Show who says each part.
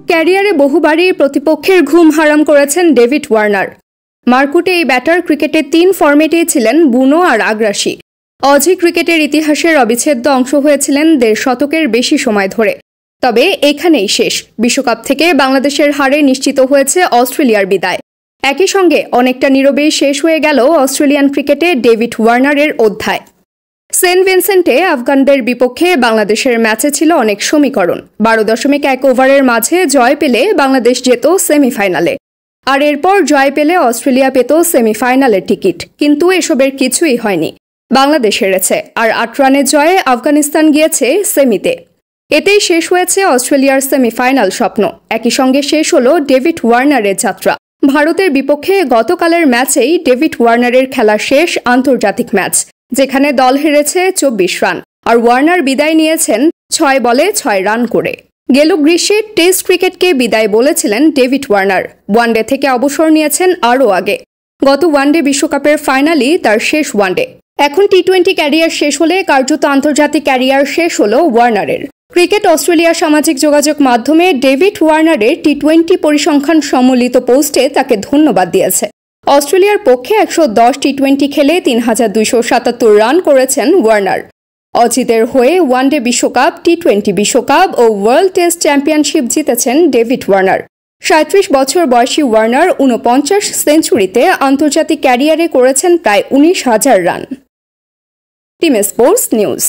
Speaker 1: ক্যারিয়ারে বহুবারই প্রতিপক্ষের ঘুম হারাম করেছেন ডেভিড ওয়ার্নার। মারকুটে এই ব্যাটার ক্রিকেটের 3 ফরম্যাটেই ছিলেন বুনো আর আগ্রাসী। অজি ক্রিকেটের ইতিহাসের অবিচ্ছেদ্য অংশ হয়েছিলেন 1.5 শতকের বেশি সময় ধরে। তবে এখানেই শেষ। বিশ্বকাপ থেকে বাংলাদেশের হারে নিশ্চিত হয়েছে অস্ট্রেলিয়ার বিদায়। একই সঙ্গে অনেকটা নীরবেই শেষ হয়ে গেল অস্ট্রেলিয়ান ক্রিকেটে ডেভিড ওয়ার্নারের অধ্যায়। সেন্ট ভিনসেন্টে আফগানদের বিপক্ষে বাংলাদেশের ম্যাচে ছিল অনেক সমীকরণ। 12.1 ওভারের মাঝে জয় পেলে বাংলাদেশ যেত সেমিফাইনালে, আর এরপর জয় পেলে অস্ট্রেলিয়া পেত সেমিফাইনালের টিকিট। কিন্তু এসবের কিছুই হয়নি। বাংলাদেশ হেরেছে, আর 8 রানের জয়ে আফগানিস্তান গিয়েছে সেমিতে। এতেই শেষ হয়েছে অস্ট্রেলিয়ার সেমিফাইনাল স্বপ্ন। একই সঙ্গে শেষ হলো ডেভিড ওয়ার্নারের যাত্রা। ভারতের বিপক্ষে গতকালের ম্যাচেই ডেভিড ওয়ার্নারের খেলা শেষ আন্তর্জাতিক ম্যাচ, যেখানে দল হেরেছে 24 রান, আর ওয়ার্নার বিদায় নিয়েছেন 6 বলে 6 রান করে। গেল গ্রীষ্মে টেস্ট ক্রিকেটকে বিদায় বলেছিলেন ডেভিড ওয়ার্নার। ওয়ানডে থেকে অবসর নিয়েছেন আরও আগে। গত ওয়ানডে বিশ্বকাপের ফাইনালই তার শেষ ওয়ানডে। এখন টি-20 ক্যারিয়ার শেষ হলে কার্যত আন্তর্জাতিক ক্যারিয়ার শেষ হলো ওয়ার্নারের। ক্রিকেট অস্ট্রেলিয়া সামাজিক যোগাযোগ মাধ্যমে ডেভিড ওয়ার্নারের টি-20 পরিসংখ্যান সম্মিলিত পোস্টে তাকে ধন্যবাদ দিয়েছে। অস্ট্রেলিয়ার পক্ষে 110 টি-20 খেলে 3277 রান করেছেন ওয়ার্নার। অজিদের হয়ে ওয়ানডে বিশ্বকাপ, টি-20 বিশ্বকাপ ও ওয়ার্ল্ড টেস্ট চ্যাম্পিয়নশিপ জিতেছেন ডেভিড ওয়ার্নার। 37 বছর বয়সী ওয়ার্নার 49 সেঞ্চুরিতে আন্তর্জাতিক ক্যারিয়ারে করেছেন প্রায় 19,000 রান। Team sports news.